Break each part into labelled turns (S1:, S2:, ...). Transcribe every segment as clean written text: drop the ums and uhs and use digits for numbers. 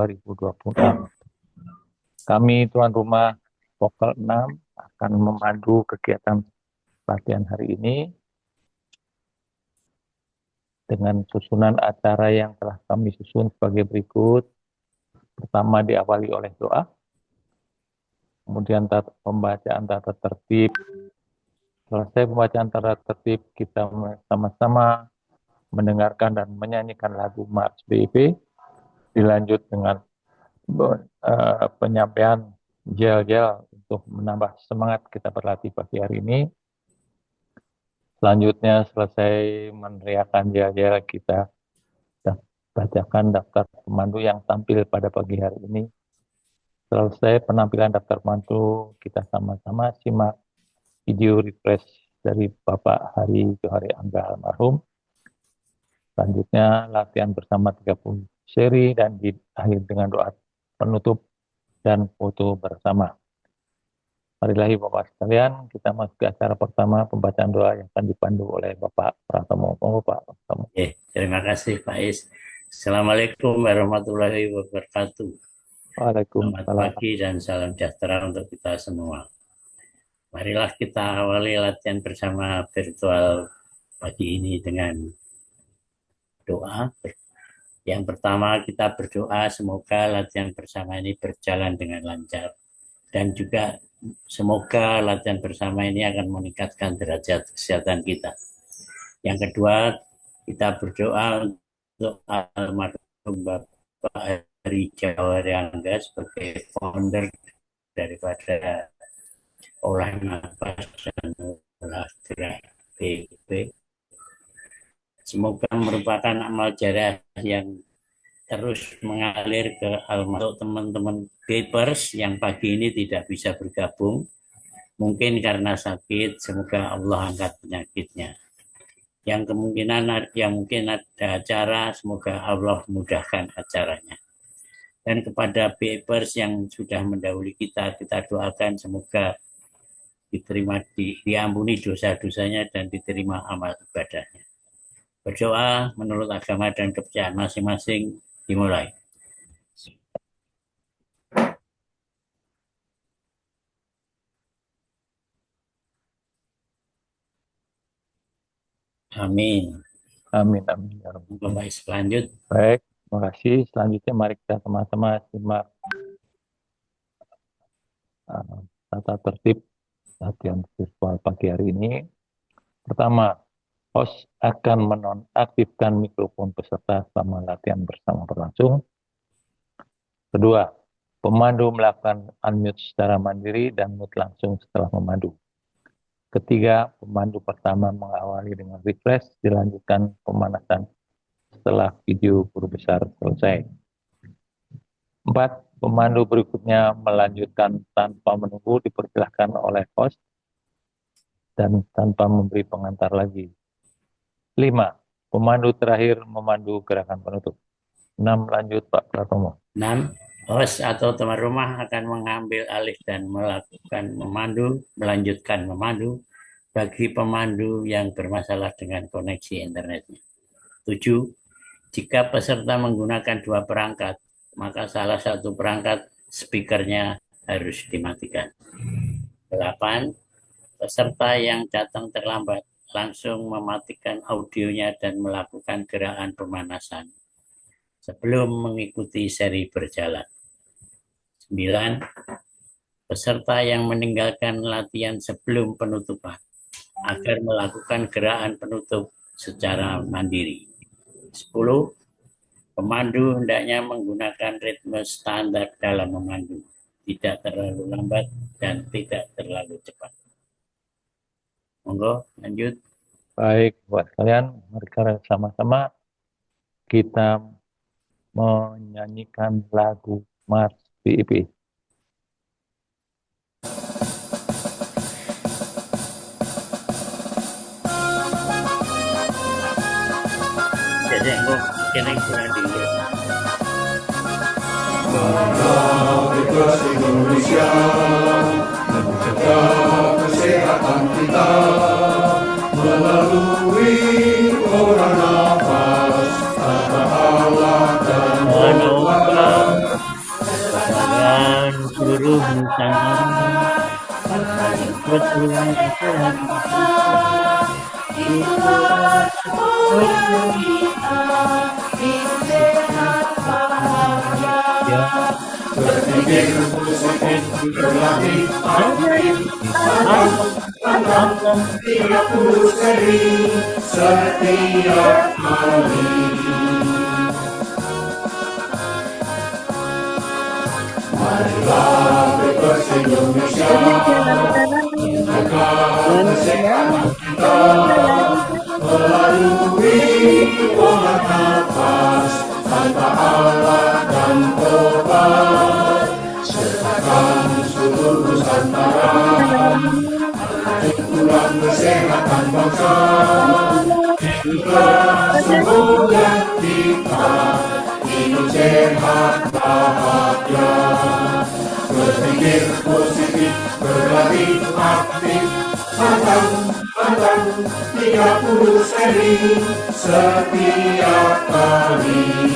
S1: 2026. Kami tuan rumah Vokal 6 akan memandu kegiatan latihan hari ini dengan susunan acara yang telah kami susun sebagai berikut. Pertama diawali oleh doa, kemudian pembacaan tata tertib. Selesai pembacaan tata tertib, kita sama-sama mendengarkan dan menyanyikan lagu Mars BIP, dilanjut dengan penyampaian gel-gel untuk menambah semangat kita berlatih pagi hari ini. Selanjutnya selesai meneriakan gel-gel, kita bacakan daftar pemandu yang tampil pada pagi hari ini. Selesai penampilan daftar pemandu, kita sama-sama simak video refresh dari Bapak Hari Johari Angga almarhum. Selanjutnya latihan bersama 30 seri dan diakhiri dengan doa penutup dan foto bersama. Marilah Bapak sekalian, kita masuk ke acara pertama, pembacaan doa yang akan dipandu oleh Bapak Pratomo. Pak Pratomo.
S2: Terima kasih Pak Is. Assalamualaikum warahmatullahi wabarakatuh.
S1: Waalaikumsalam.
S2: Selamat pagi dan salam sejahtera untuk kita semua. Marilah kita awali latihan bersama virtual pagi ini dengan doa. Yang pertama kita berdoa semoga latihan bersama ini berjalan dengan lancar. Dan juga semoga latihan bersama ini akan meningkatkan derajat kesehatan kita. Yang kedua, kita berdoa untuk almarhum Bapak Hari Johari Angga sebagai founder daripada olah nafas dan olah gerak BIP. Semoga merupakan amal jariah yang terus mengalir ke almarhum. Teman-teman BIPers yang pagi ini tidak bisa bergabung, mungkin karena sakit, semoga Allah angkat penyakitnya. Yang kemungkinan yang mungkin ada acara, semoga Allah mudahkan acaranya. Dan kepada BIPers yang sudah mendahului kita doakan semoga diampuni dosa-dosanya dan diterima amal ibadahnya. Berdoa menurut agama dan kepercayaan masing-masing. Dimulai. Amin.
S1: Amin.
S2: Baik, selanjut.
S1: Baik, terima kasih. Selanjutnya mari kita sama-sama simak tata tertib latihan virtual pagi hari ini. Pertama, host akan menonaktifkan mikrofon peserta selama latihan bersama berlangsung. Kedua, pemandu melakukan unmute secara mandiri dan mute langsung setelah memandu. Ketiga, pemandu pertama mengawali dengan refresh, dilanjutkan pemanasan setelah video guru besar selesai. 4. Pemandu berikutnya melanjutkan tanpa menunggu, dipersilahkan oleh host dan tanpa memberi pengantar lagi. 5. Pemandu terakhir memandu gerakan penutup. 6. Lanjut Pak Pratomo.
S2: 6. Host atau tuan rumah akan mengambil alih dan melanjutkan memandu bagi pemandu yang bermasalah dengan koneksi internetnya. 7. Jika peserta menggunakan 2 perangkat, maka salah satu perangkat speakernya harus dimatikan. 8. Peserta yang datang terlambat langsung mematikan audionya dan melakukan gerakan pemanasan sebelum mengikuti seri berjalan. 9. Peserta yang meninggalkan latihan sebelum penutupan agar melakukan gerakan penutup secara mandiri. 10. Pemandu hendaknya menggunakan ritme standar dalam memandu, tidak terlalu lambat dan tidak terlalu cepat. Monggo, lanjut.
S1: Baik, buat kalian, mari sama-sama kita menyanyikan lagu Mars BIP.
S2: Jadi, kira kurang dulu.
S3: Bangsa Indonesia menjaga kesehatan kita melalui olah nafas, tata Allah dan menguatkan
S2: seluruh Nusantara, berpulang sehat
S4: Itulah kemuliaan kita, hidup sehat bahagia.
S3: Berpikir positif, berlatih aktif, pantang 30 seri setiap hari. Marilah Bebas Indonesia, jaga kesehatan kita melalui pola nafas tanpa alat dan obat. Sertakan seluruh Nusantara, itulah kesehatan bangsa. Itulah semoga kita hidup sehat bahagia. Berpikir positif, berlatih aktif, pantang 30 seri setiap hari.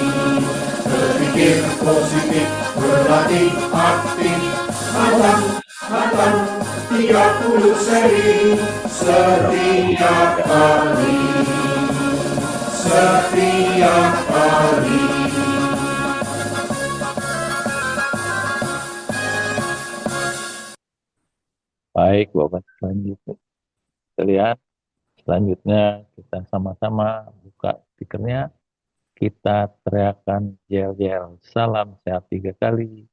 S3: Berpikir positif, berlatih aktif, pantang 30 seri setiap hari. Setiap hari.
S1: Baik, Bapak, selanjutnya. Kita lihat, selanjutnya kita sama-sama buka speakernya. Kita teriakan yel-yel. Salam sehat 3 kali.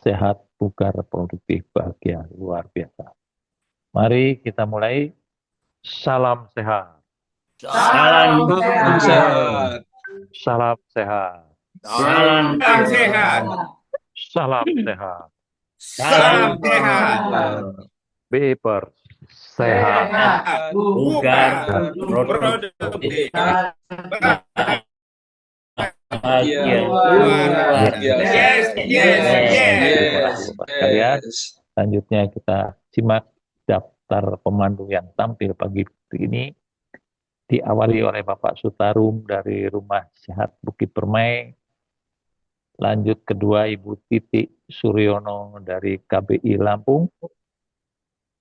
S1: Sehat, bugar, produktif, bahagia. Luar biasa. Mari kita mulai. Salam sehat.
S2: Salam
S5: sehat.
S1: Salam sehat.
S2: Salam
S5: sehat.
S1: Salam sehat.
S5: Salam sehat.
S1: Bebas sehat.
S2: bugar, produktif, bahagia, luar biasa.
S1: Kalian, selanjutnya kita simak daftar pemandu yang tampil pagi ini. Diawali oleh Bapak Sutarum dari Rumah Sehat Bukit Permai. Lanjut kedua Ibu Titik Suryono dari KBI Lampung.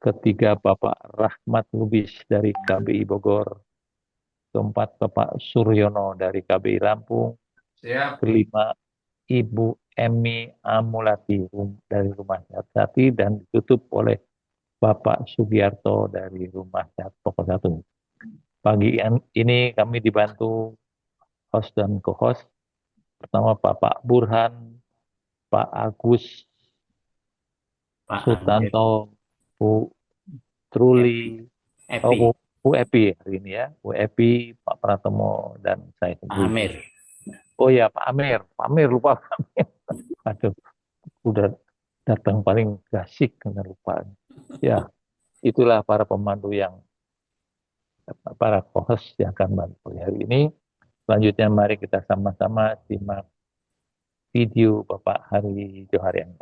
S1: Ketiga Bapak Rahmat Lubis dari KBI Bogor. Keempat Bapak Suryono dari KBI Lampung.
S5: Siap.
S1: Kelima Ibu Emi Amulati dari Rumah Sehat Jati, dan ditutup oleh Bapak Sugiarto dari Rumah Sehat Pokok 1. Pagi ini kami dibantu host dan co-host. Pertama Bapak Burhan, Pak Agus,
S2: Pak
S1: Sutanto, Bu Truli,
S2: Epi,
S1: Bu Epi hari ini ya, Bu Epi, Pak Pratomo, dan saya
S2: Pak
S1: sendiri.
S2: Amir.
S1: Oh ya, Pak Amir lupa Pak Amir. Aduh, udah datang paling gasik karena lupa. Ya, itulah para pemandu para co-host yang akan bantu hari ini. Selanjutnya mari kita sama-sama simak video Bapak Hari Joharian.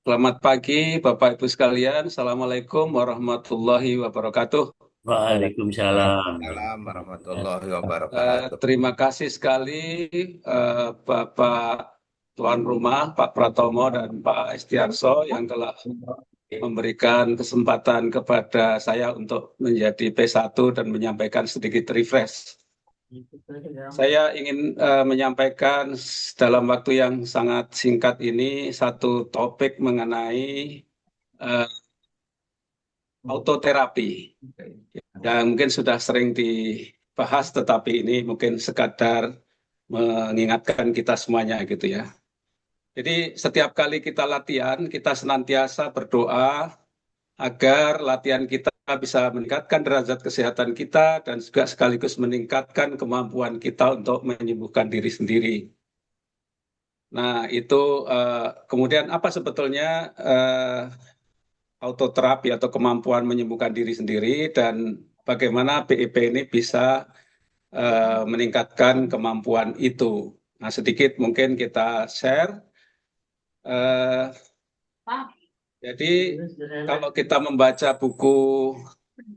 S6: Selamat pagi Bapak Ibu sekalian. Assalamualaikum warahmatullahi wabarakatuh.
S2: Waalaikumsalam.
S5: Salam warahmatullahi wabarakatuh.
S6: Terima kasih sekali Bapak Tuan Rumah, Pak Pratomo dan Pak Estiarso yang telah memberikan kesempatan kepada saya untuk menjadi P1 dan menyampaikan sedikit refresh. Saya ingin menyampaikan dalam waktu yang sangat singkat ini satu topik mengenai autoterapi yang mungkin sudah sering dibahas, tetapi ini mungkin sekadar mengingatkan kita semuanya gitu ya. Jadi setiap kali kita latihan, kita senantiasa berdoa agar latihan kita bisa meningkatkan derajat kesehatan kita dan juga sekaligus meningkatkan kemampuan kita untuk menyembuhkan diri sendiri. Nah, itu kemudian apa sebetulnya autoterapi atau kemampuan menyembuhkan diri sendiri dan bagaimana BIP ini bisa meningkatkan kemampuan itu. Nah, sedikit mungkin kita share. Jadi kalau kita membaca buku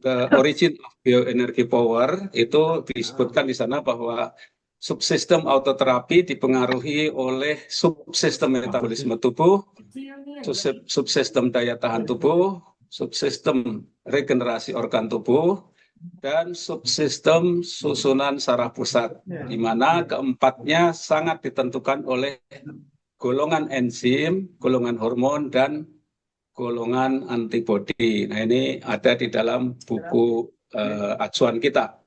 S6: The Origin of Bioenergy Power, itu disebutkan di sana bahwa subsistem autoterapi dipengaruhi oleh subsistem metabolisme tubuh, subsistem daya tahan tubuh, subsistem regenerasi organ tubuh, dan subsistem susunan saraf pusat, di mana keempatnya sangat ditentukan oleh golongan enzim, golongan hormon, dan golongan antibodi. Nah, ini ada di dalam buku acuan kita.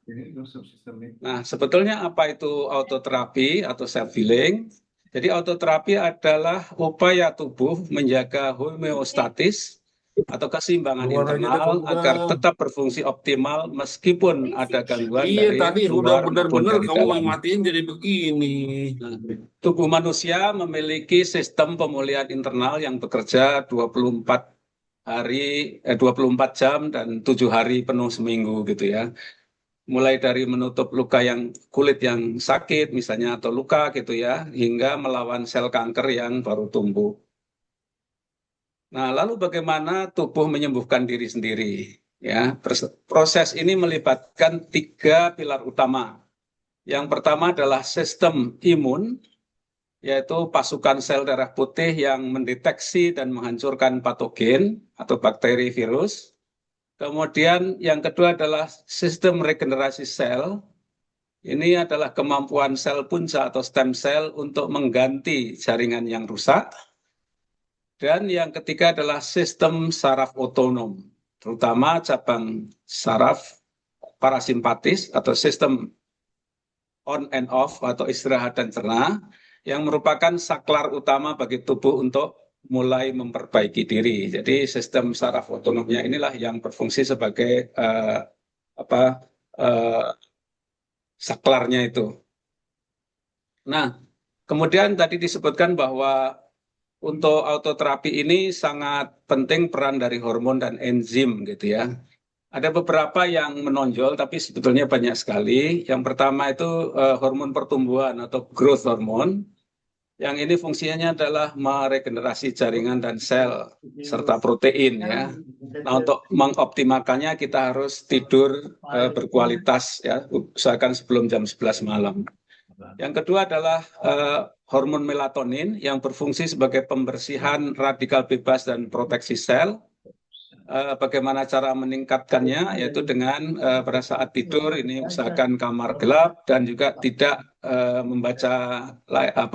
S6: Nah, sebetulnya apa itu autoterapi atau self-healing? Jadi autoterapi adalah upaya tubuh menjaga homeostatis atau keseimbangan internal agar tetap berfungsi optimal meskipun ada gangguan dari
S7: tadi
S6: luar
S7: udah
S6: maupun
S7: benar-benar
S6: dari
S7: kamu
S6: dalam.
S7: matiin jadi begini.
S6: Nah, tubuh manusia memiliki sistem pemulihan internal yang bekerja 24 jam dan 7 hari penuh seminggu gitu ya. Mulai dari menutup luka kulit yang sakit misalnya atau luka gitu ya, hingga melawan sel kanker yang baru tumbuh. Nah, lalu bagaimana tubuh menyembuhkan diri sendiri? Ya, proses ini melibatkan 3 pilar utama. Yang pertama adalah sistem imun, yaitu pasukan sel darah putih yang mendeteksi dan menghancurkan patogen atau bakteri, virus. Kemudian yang kedua adalah sistem regenerasi sel. Ini adalah kemampuan sel punca atau stem cell untuk mengganti jaringan yang rusak. Dan yang ketiga adalah sistem saraf otonom, terutama cabang saraf parasimpatis atau sistem on and off atau istirahat dan cerna, yang merupakan saklar utama bagi tubuh untuk mulai memperbaiki diri. Jadi sistem saraf otonomnya inilah yang berfungsi sebagai saklarnya itu. Nah, kemudian tadi disebutkan bahwa untuk autoterapi ini sangat penting peran dari hormon dan enzim gitu ya. Ada beberapa yang menonjol, tapi sebetulnya banyak sekali. Yang pertama itu hormon pertumbuhan atau growth hormone. Yang ini fungsinya adalah meregenerasi jaringan dan sel serta protein ya. Nah, untuk mengoptimalkannya kita harus tidur berkualitas ya, usahakan sebelum jam 11 malam. Yang kedua adalah hormon melatonin yang berfungsi sebagai pembersihan radikal bebas dan proteksi sel. Bagaimana cara meningkatkannya, yaitu dengan pada saat tidur ini usahakan kamar gelap dan juga tidak membaca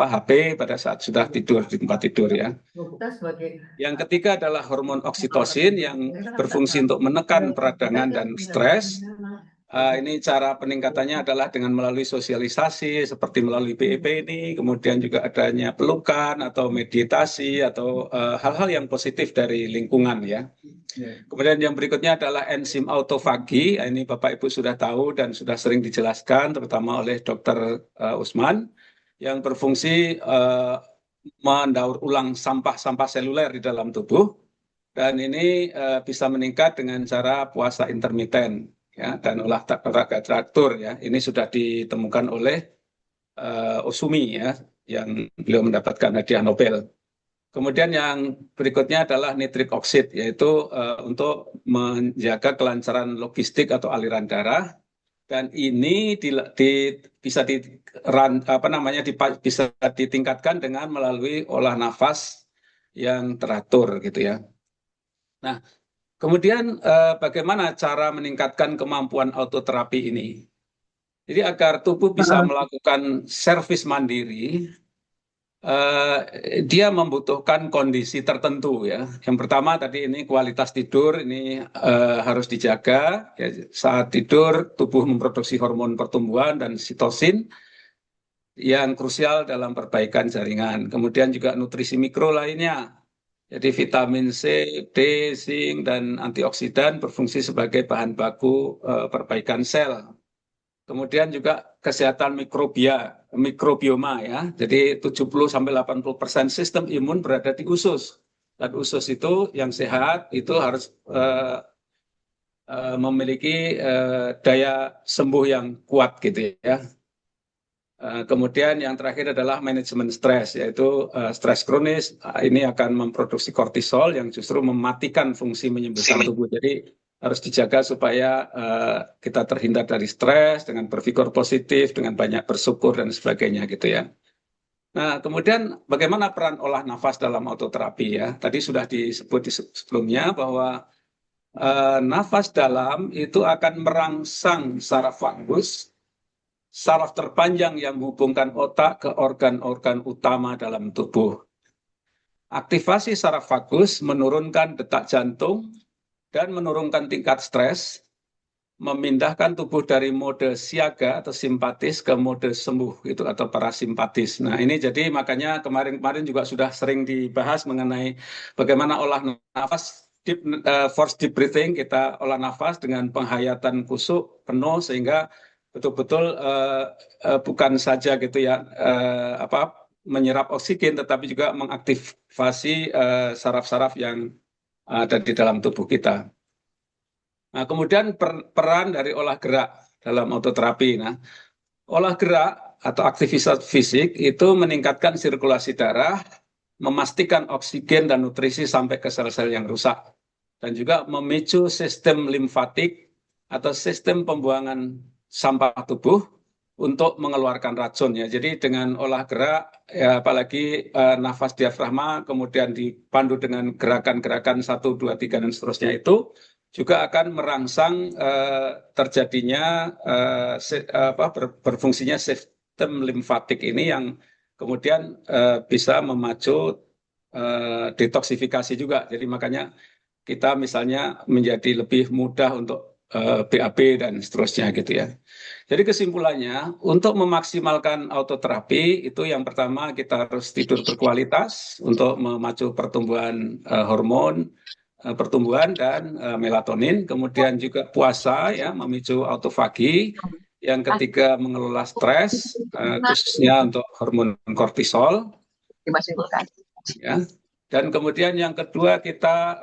S6: HP pada saat sudah tidur di tempat tidur ya. Yang ketiga adalah hormon oksitosin yang berfungsi untuk menekan peradangan dan stres. Ini cara peningkatannya adalah dengan melalui sosialisasi seperti melalui BIP ini, kemudian juga adanya pelukan atau meditasi atau hal-hal yang positif dari lingkungan ya. Kemudian yang berikutnya adalah enzim autofagi. Ini Bapak Ibu sudah tahu dan sudah sering dijelaskan terutama oleh Dr. Usman, yang berfungsi mendaur ulang sampah-sampah seluler di dalam tubuh, dan ini bisa meningkat dengan cara puasa intermiten ya, dan olahraga teratur ya. Ini sudah ditemukan oleh Osumi ya, yang beliau mendapatkan hadiah Nobel. Kemudian yang berikutnya adalah nitrik oksid, yaitu untuk menjaga kelancaran logistik atau aliran darah. Dan ini bisa bisa ditingkatkan dengan melalui olah nafas yang teratur gitu ya. Nah, kemudian bagaimana cara meningkatkan kemampuan autoterapi ini? Jadi agar tubuh bisa melakukan servis mandiri, dia membutuhkan kondisi tertentu ya. Yang pertama tadi ini kualitas tidur ini harus dijaga. Ya, saat tidur tubuh memproduksi hormon pertumbuhan dan sitosin yang krusial dalam perbaikan jaringan. Kemudian juga nutrisi mikro lainnya. Jadi vitamin C, D, zinc, dan antioksidan berfungsi sebagai bahan baku perbaikan sel. Kemudian juga kesehatan mikrobioma ya. Jadi 70-80% sistem imun berada di usus. Dan usus itu yang sehat itu harus memiliki daya sembuh yang kuat gitu ya. Kemudian yang terakhir adalah manajemen stres, yaitu stres kronis ini akan memproduksi kortisol yang justru mematikan fungsi menyembuhkan tubuh. Jadi harus dijaga supaya kita terhindar dari stres dengan berpikir positif, dengan banyak bersyukur dan sebagainya gitu ya. Nah, kemudian bagaimana peran olah nafas dalam autoterapi ya? Tadi sudah disebut sebelumnya bahwa nafas dalam itu akan merangsang saraf vagus, saraf terpanjang yang menghubungkan otak ke organ-organ utama dalam tubuh. Aktivasi saraf vagus menurunkan detak jantung dan menurunkan tingkat stres, memindahkan tubuh dari mode siaga atau simpatis ke mode sembuh itu atau parasimpatis. Nah ini jadi makanya kemarin juga sudah sering dibahas mengenai bagaimana olah nafas, force deep breathing, kita olah nafas dengan penghayatan kusuk penuh sehingga betul-betul bukan saja gitu ya menyerap oksigen, tetapi juga mengaktifasi saraf-saraf yang ada di dalam tubuh kita. Nah, kemudian peran dari olah gerak dalam autoterapi. Nah, olah gerak atau aktivitas fisik itu meningkatkan sirkulasi darah, memastikan oksigen dan nutrisi sampai ke sel-sel yang rusak, dan juga memicu sistem limfatik atau sistem pembuangan sampah tubuh untuk mengeluarkan racun ya. Jadi dengan olah gerak ya, apalagi nafas diafragma kemudian dipandu dengan gerakan-gerakan 1, 2, 3 dan seterusnya itu juga akan merangsang terjadinya berfungsinya sistem limfatik ini yang kemudian bisa memacu detoksifikasi juga. Jadi makanya kita misalnya menjadi lebih mudah untuk BAB dan seterusnya gitu ya. Jadi kesimpulannya, untuk memaksimalkan autoterapi itu yang pertama kita harus tidur berkualitas untuk memacu pertumbuhan hormon pertumbuhan dan melatonin. Kemudian juga puasa ya memicu autofagi. Yang ketiga mengelola stres khususnya untuk hormon kortisol. Ya. Dan kemudian yang kedua kita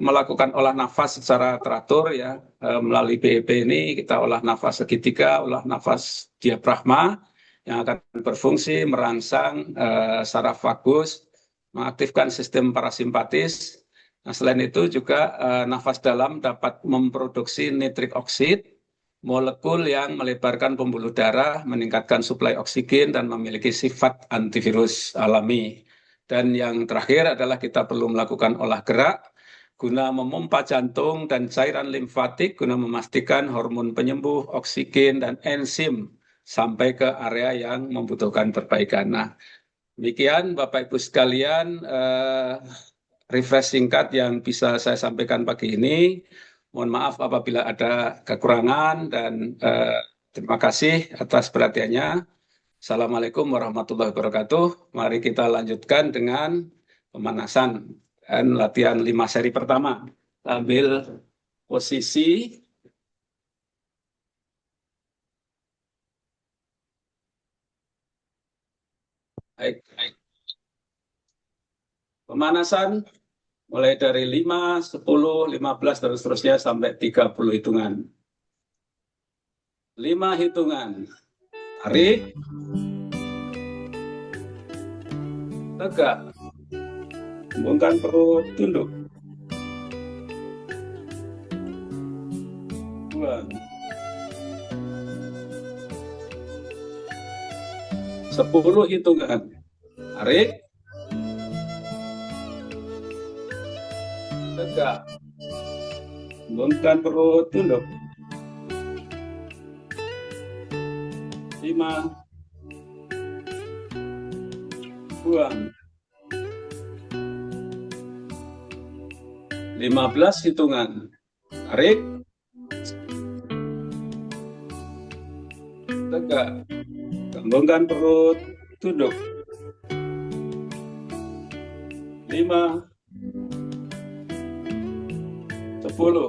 S6: melakukan olah nafas secara teratur ya melalui BEP ini kita olah nafas segitiga, olah nafas diafragma yang akan berfungsi merangsang saraf vagus, mengaktifkan sistem parasimpatis. Nah, selain itu juga nafas dalam dapat memproduksi nitrik oksid, molekul yang melebarkan pembuluh darah, meningkatkan suplai oksigen dan memiliki sifat antivirus alami. Dan yang terakhir adalah kita perlu melakukan olah gerak guna memompa jantung dan cairan limfatik guna memastikan hormon penyembuh, oksigen, dan enzim sampai ke area yang membutuhkan perbaikan. Nah, demikian Bapak Ibu sekalian, refresh singkat yang bisa saya sampaikan pagi ini. Mohon maaf apabila ada kekurangan dan terima kasih atas perhatiannya. Assalamualaikum warahmatullahi wabarakatuh. Mari kita lanjutkan dengan pemanasan dan latihan 5 seri pertama. Ambil posisi. Baik. Pemanasan mulai dari 5, 10, 15, dan seterusnya sampai 30 hitungan. 5 hitungan. Tarik. Tegak. Kembangkan perut, tunduk. Buang. 10 hitungan. Tarik. Tegak. Kembangkan perut, tunduk. 5. Buang. 15 hitungan. Tarik. Tegak. Kembangkan perut, tunduk. 5. 10.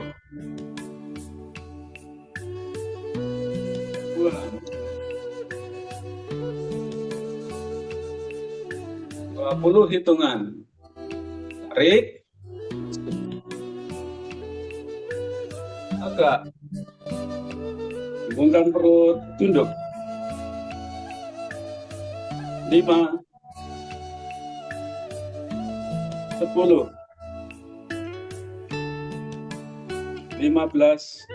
S6: Buang. 20 hitungan. Tarik. Tegak. Kembangkan perut, tunduk. 5. 10. 15.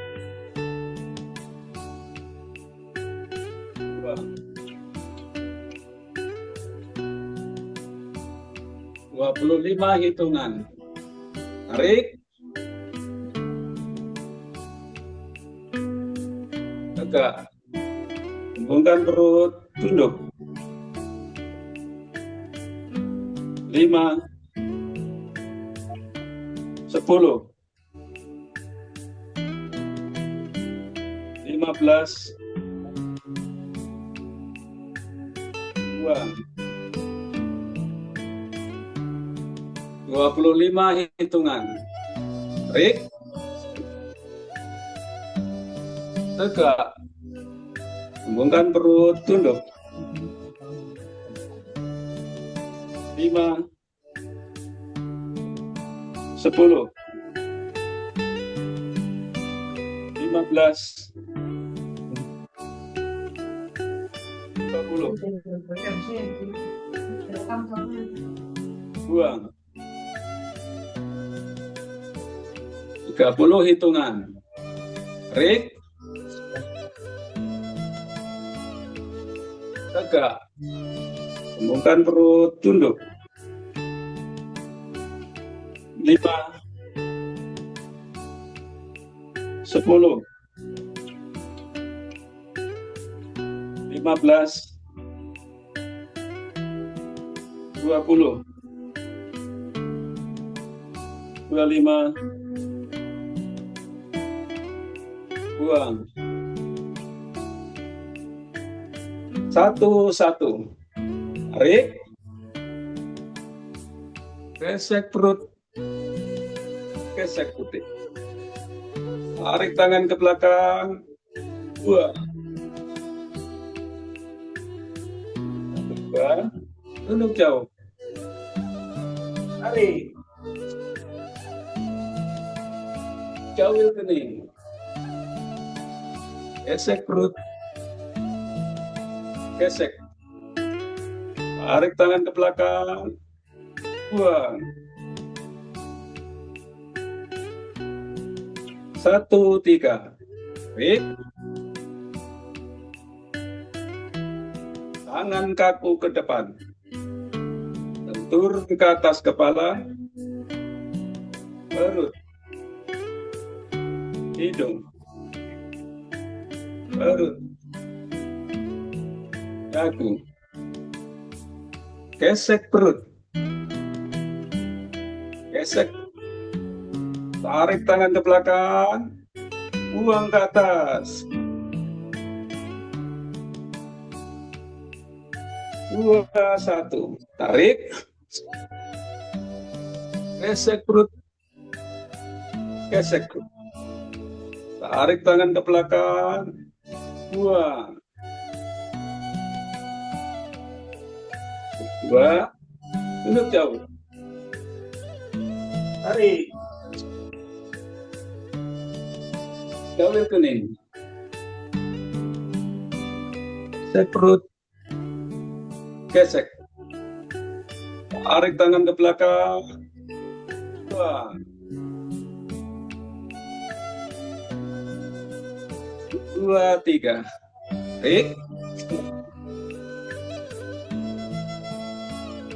S6: Buang. 25 hitungan. Tarik. Tegak. Kembangkan perut, tunduk. 5. 10. 15. Buang. 25 hitungan. Tarik. Tegak. Kembangkan perut, tunduk. 5. 10. 15. 20. Buang. 30 hitungan. Tarik. Tegak. Kembangkan perut, tunduk. 5. 10. 15. 20. 25. Buang. 1-1. Tarik. Gesek perut. Gesek putih. Tarik tangan ke belakang. Buang. 2. Tunduk jauh. Tarik. Jauhil kening. Gesek perut. Gesek. Tarik tangan ke belakang. Buang. 1-3. Tarik. Tangan kaku ke depan. Lentur ke atas kepala. Perut. Hidung. Perut. Dagu. Gesek perut. Gesek. Tarik tangan ke belakang. Buang ke atas. 2-1. Tarik. Gesek perut. Gesek perut. Tarik tangan ke belakang. Buang. 2. Tunduk jauh. Tarik. Jauhil kening. Gesek perut. Gesek. Tarik tangan ke belakang. Buang. 2, 3. Tarik.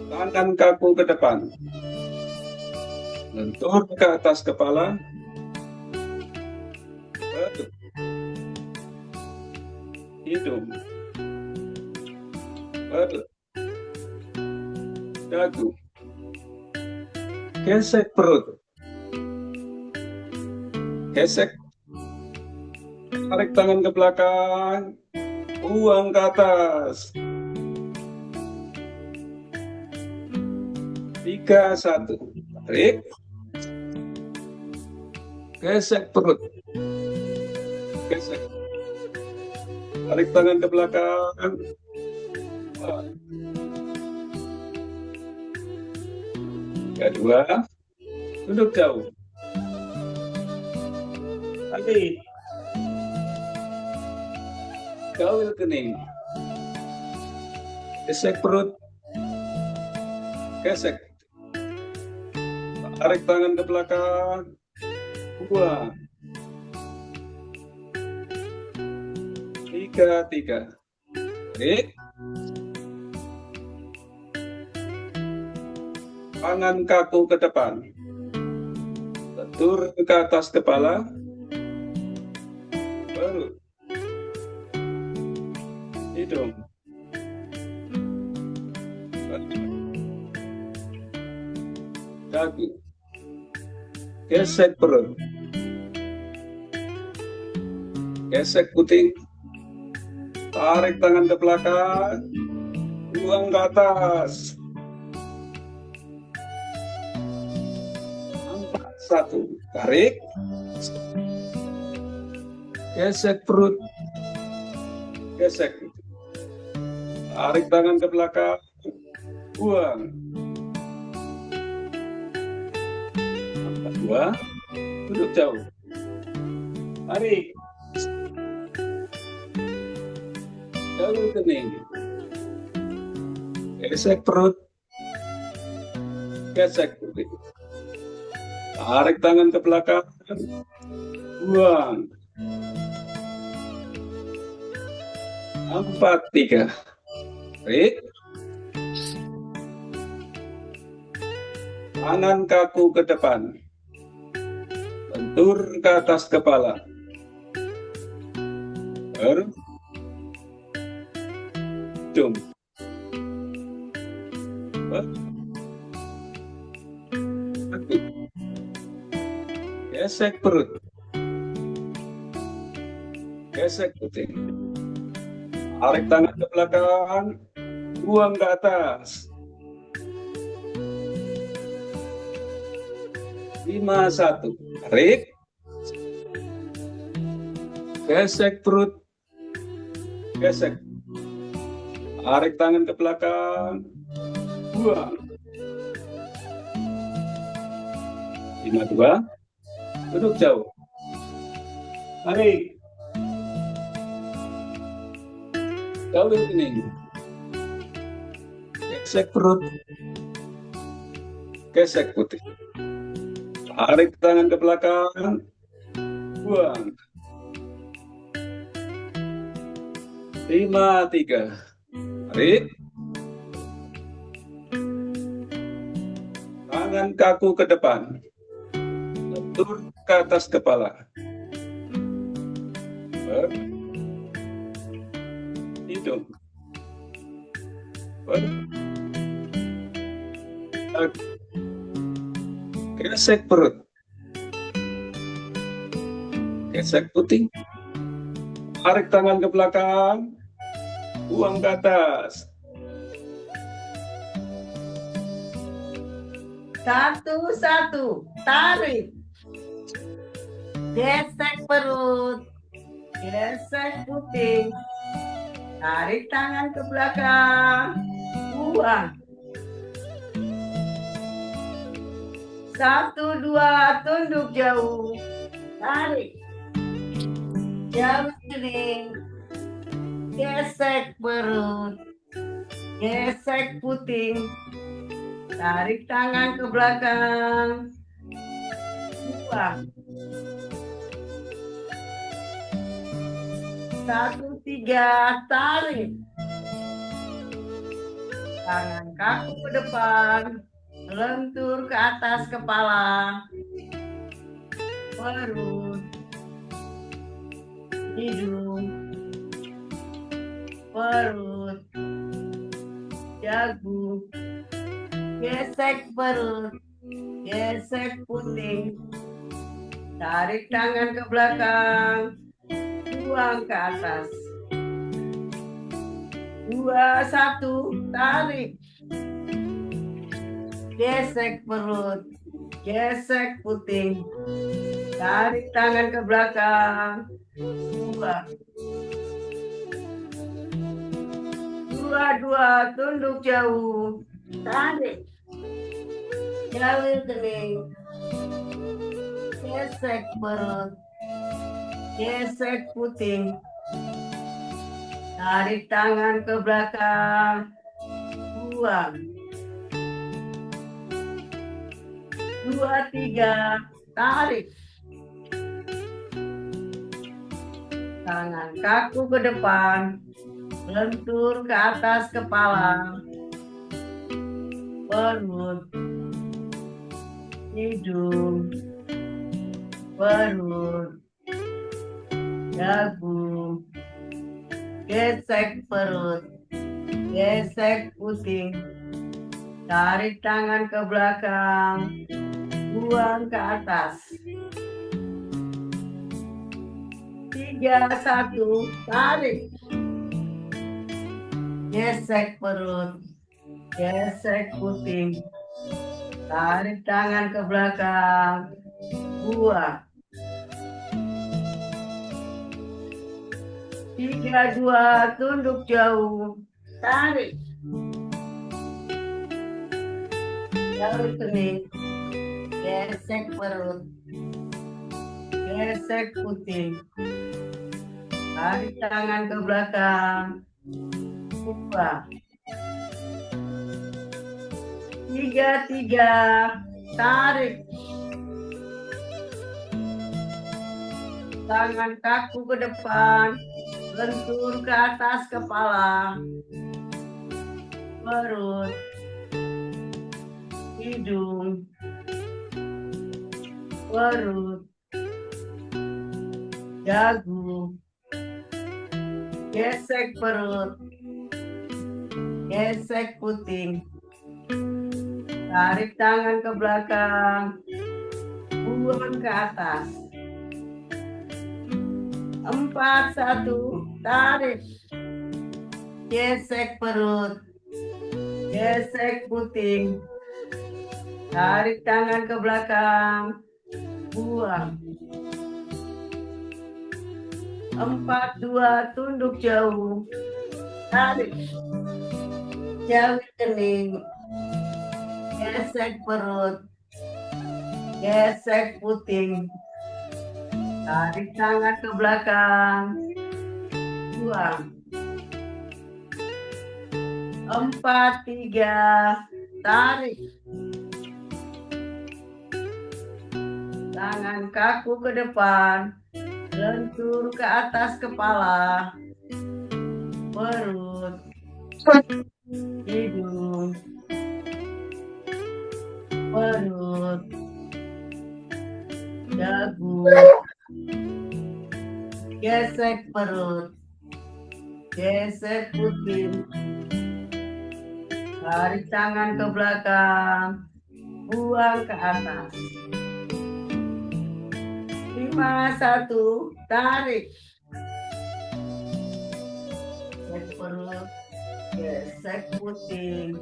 S6: Tangan kaku ke depan. Lentur ke atas kepala. Betul. Hidung. Betul. Dagu. Gesek perut. Gesek. Tarik tangan ke belakang. Buang ke atas. 3, 1. Tarik. Gesek perut. Gesek. Tarik tangan ke belakang. 2. Duduk jauh. Lagi. Gaul kening. Gesek perut. Gesek. Tarik tangan ke belakang. Buang. 3, 3. Tarik. Tangan kaku ke depan. Lentur ke atas kepala. Baru. Hidung. Dagu. Gesek perut. Gesek puting. Tarik tangan ke belakang. Buang ke atas. 4, 1. Tarik. Gesek perut. Gesek. Tarik tangan ke belakang. Buang. 2. Duduk jauh. Tarik. Jauh kening. Gesek perut. Gesek putih. Tarik tangan ke belakang. Buang. 4, 3. Tarik. Tangan kaku ke depan. Lentur ke atas kepala. Hidung. Gesek perut. Gesek puting. Tarik tangan ke belakang. Buang ke atas. 5, 1. Tarik. Gesek perut. Gesek. Tarik tangan ke belakang. Buang. 5, 2. Duduk jauh. Tarik. Jauh kening. Gesek perut. Gesek putih. Tarik tangan ke belakang. Buang. 5, 3. Tarik. Tangan kaku ke depan. Lentur ke atas kepala. Hidung. Gesek perut. Gesek puting. Tarik tangan ke belakang. Buang ke atas.
S4: 1, 1. Tarik. Gesek perut. Gesek puting. Tarik tangan ke belakang. Buang. 1, 2. Tunduk jauh. Tarik. Jauh kening. Gesek perut. Gesek puting. Tarik tangan ke belakang. Buang. 1, 3, tarik. Tangan kaku ke depan, lentur ke atas kepala, perut, hidung, perut, dagu, gesek perut, gesek puting, tarik tangan ke belakang, buang ke atas. 2, 1, tarik. Gesek perut, gesek puting, tarik tangan ke belakang, buang. 2, tunduk jauh, tarik. Jalur kening, gesek perut, gesek puting, tarik tangan ke belakang, buang. 2, 3, tarik. Tangan kaku ke depan, lentur ke atas kepala, perut, hidung, perut, dagu, gesek perut, gesek puting, tarik tangan ke belakang, buang ke atas. 3, 1, tarik. Gesek perut, gesek puting, tarik tangan ke belakang, buang. 3, 2, tunduk jauh, tarik. Jalur kening, gesek perut, gesek puting, tarik tangan ke belakang, buang. 3, 3, tarik. Tangan kaku ke depan, lentur ke atas kepala, perut, hidung, perut, dagu, gesek perut, gesek puting, tarik tangan ke belakang, buang ke atas. 4, 1, tarik. Gesek perut, gesek puting, tarik tangan ke belakang, buang. 4, 2, tunduk jauh, tarik. Jalur kening, gesek perut, gesek puting, tarik tangan ke belakang, buang. 4, 3, tarik. Tangan kaku ke depan, lentur ke atas kepala, perut, hidung, perut, dagu, gesek perut, gesek puting, tarik tangan ke belakang, buang ke atas. 5, 1, tarik. Gesek perut, gesek puting,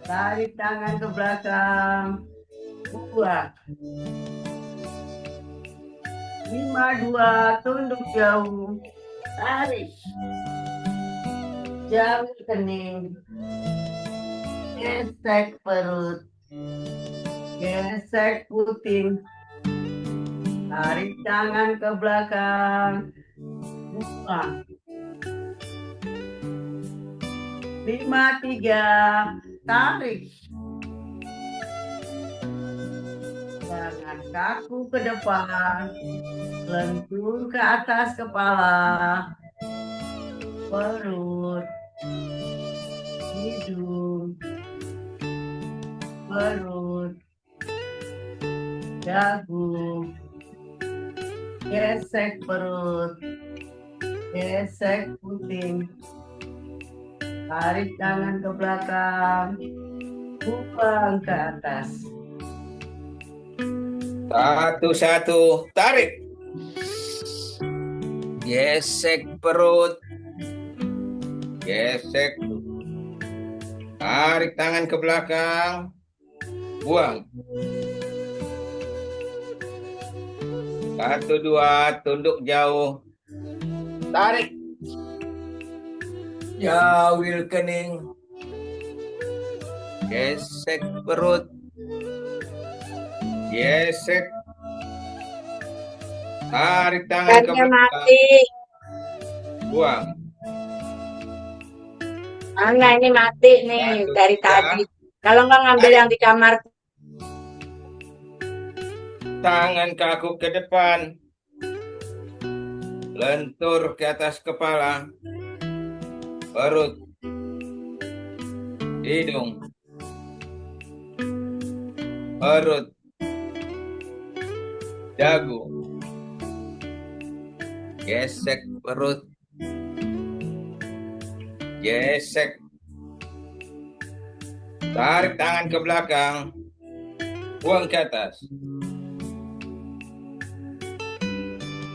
S4: tarik tangan ke belakang, buang. 5, 2, tunduk jauh, tarik. Jalur kening, gesek perut, gesek puting, tarik tangan ke belakang, buang. 5, 3, tarik. Tangan Angkat kaku ke depan, lentur ke atas kepala, perut, hidung, perut, dagu, gesek perut, gesek puting, tarik tangan ke belakang, buang ke atas.
S5: Satu-satu, tarik. Gesek perut. Gesek. Tarik tangan ke belakang. Buang. 1, 2, tunduk jauh. Tarik. Jauhil kening. Gesek perut. Gesek. Tarik tangan ke
S7: Ikannya
S5: belakang.
S7: mati.
S5: Buang.
S7: Enggak, ini mati nih
S5: Satu,
S7: dari
S5: 3.
S7: tadi. Kalau nggak ngambil yang di kamar.
S5: Tangan kaku ke depan. Lentur ke atas kepala. Perut. Hidung. Perut. Dagu. Gesek perut. Gesek. Tarik tangan ke belakang. Buang ke atas.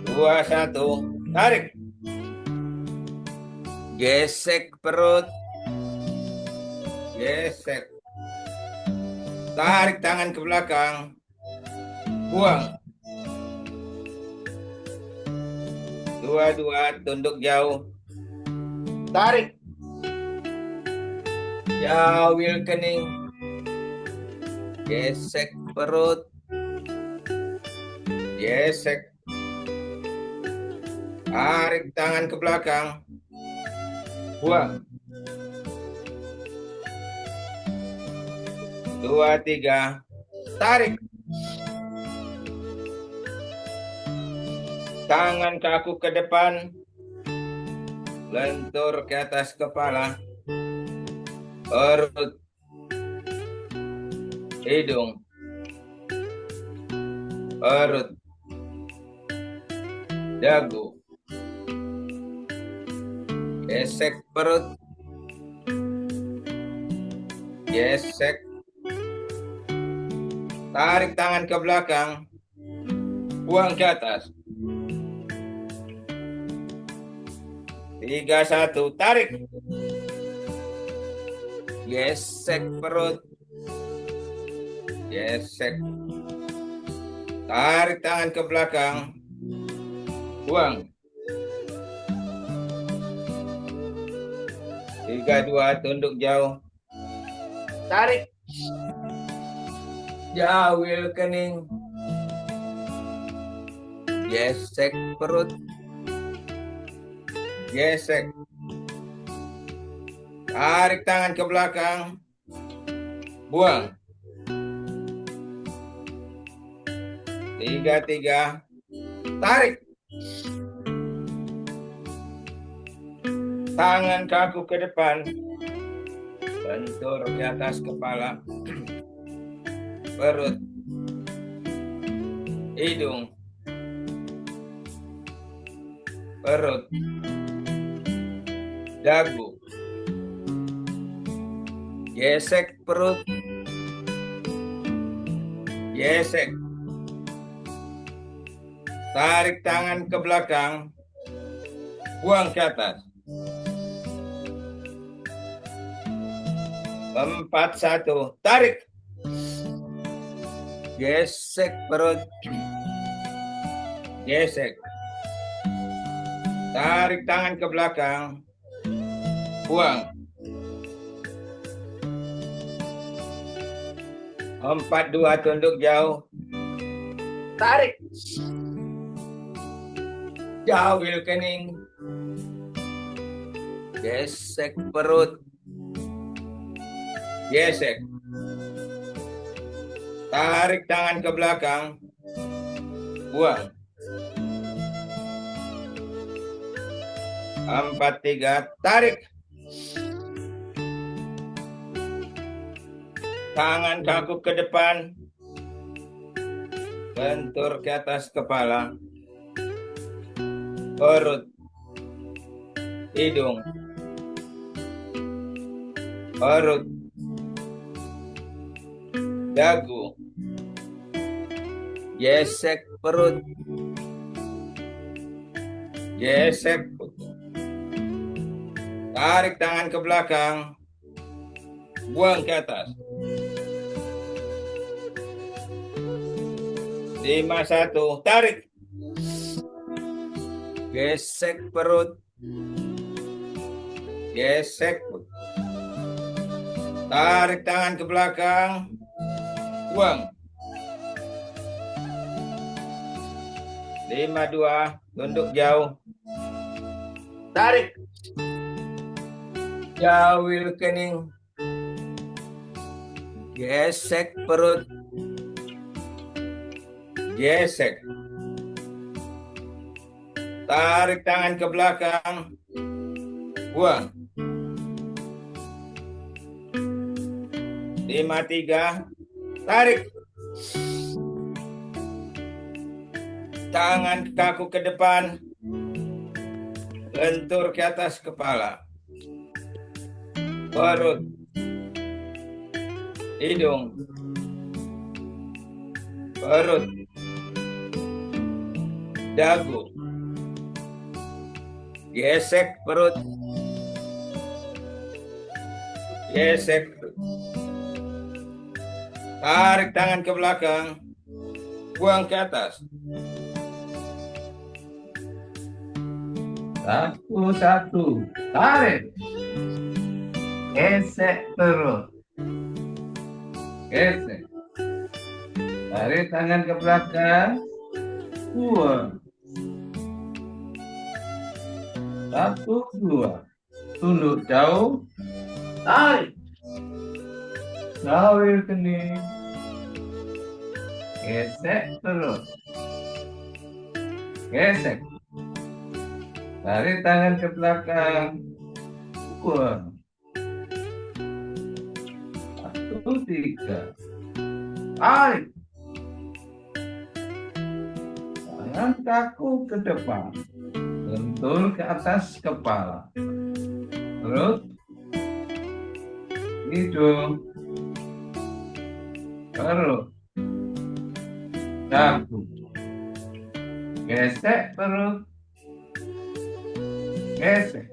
S5: 2, 1. Tarik. Gesek perut. Gesek. Tarik tangan ke belakang. Buang. 2, 2. Tunduk jauh. Tarik. Jauhil kening. Gesek perut. Gesek. Tarik tangan ke belakang. Buang. 2, 3. Tarik. Tangan kaku ke depan. Lentur ke atas kepala. Perut. Hidung. Perut. Dagu. Gesek perut. Gesek. Tarik tangan ke belakang. Buang ke atas. 3, 1. Tarik. Gesek perut. Gesek. Tarik tangan ke belakang. Buang. 3, 2. Tunduk jauh. Tarik. Jauhil kening. Gesek perut. Gesek. Tarik tangan ke belakang. Buang. 3, 3. Tarik. Tangan kaku ke depan. Lentur ke atas kepala. Perut. Hidung. Perut. Dagu. Gesek perut. Gesek. Tarik tangan ke belakang. Buang ke atas. 4, 1. Tarik. Gesek perut. Gesek. Tarik tangan ke belakang. Buang. 4, 2. Tunduk jauh. Tarik. Jauhil kening. Gesek perut. Gesek. Tarik tangan ke belakang. buang. 4, 3, tarik. Tangan kaku ke depan, bentur ke atas kepala, perut, hidung, perut, dagu, gesek perut, gesek perut. Tarik tangan ke belakang, buang ke atas. 5, 1, tarik. Gesek perut, gesek perut. Tarik tangan ke belakang, buang. 5, 2, tunduk jauh. Tarik. Jauhil kening. Gesek perut. Gesek. Tarik tangan ke belakang. Buang. 5, 3. Tarik. Tangan kaku ke depan. Lentur ke atas kepala. Perut. Hidung. Perut. Dagu. Gesek perut. Gesek perut. Tarik tangan ke belakang. Buang ke atas.
S1: 1, 1. Tarik. Gesek perut. Gesek. Tarik tangan ke belakang. Buang. 1, 2. Tunduk jauh. Tarik. Jauhil kening. Gesek perut. Gesek. Tarik tangan ke belakang. Buang. 1, 3. Tarik. Tangan kaku ke depan. Bentur ke atas kepala. Perut. Hidung. Perut. Dagu. Gesek perut. Gesek.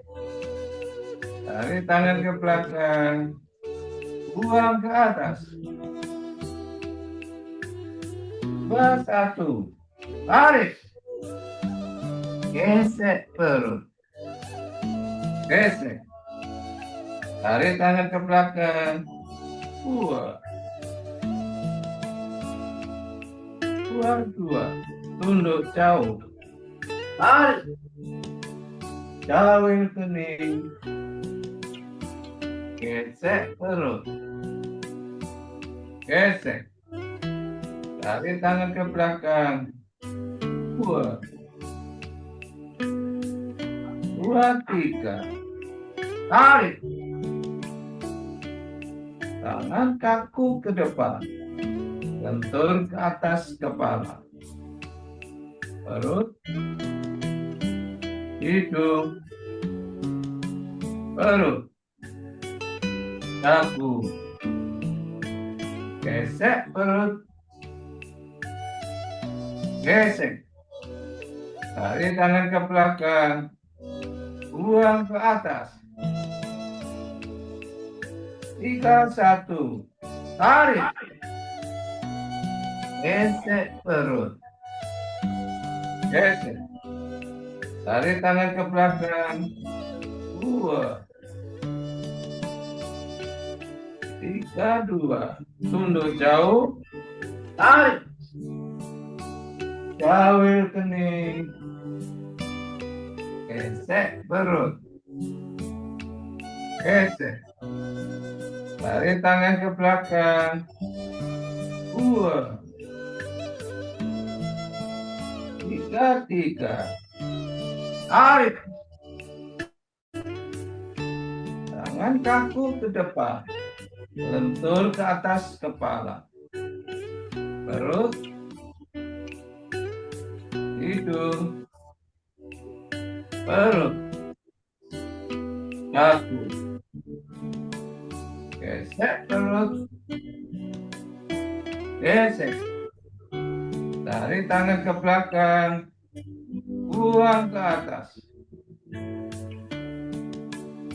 S1: Tarik tangan ke belakang. Buang ke atas. 2, 1. Tarik. Gesek perut. Gesek. Tarik tangan ke belakang. Buang. 2, 2. Tunduk jauh. Tarik. Jauhil kening. Gesek perut. Gesek. Tarik tangan ke belakang. Buang. 2, 3. Tarik. Tangan kaku ke depan. Lentur ke atas kepala. Perut. Hidung. Perut. Dagu. Gesek perut. Gesek. Tarik tangan ke belakang. Buang ke atas. 3, 1. Tarik. Gesek perut. Gesek. Tarik tangan ke belakang. Buang. 3, 2. Tunduk jauh. Tarik. Jauhil kening. Gesek perut. Gesek. Tarik tangan ke belakang. Buang.
S5: ketiga. Tarik. Tangan kaku ke depan. Lentur ke atas kepala. Perut. Hidung. Perut. Kaku. Gesek perut. Gesek. Tarik tangan ke belakang. Buang ke atas.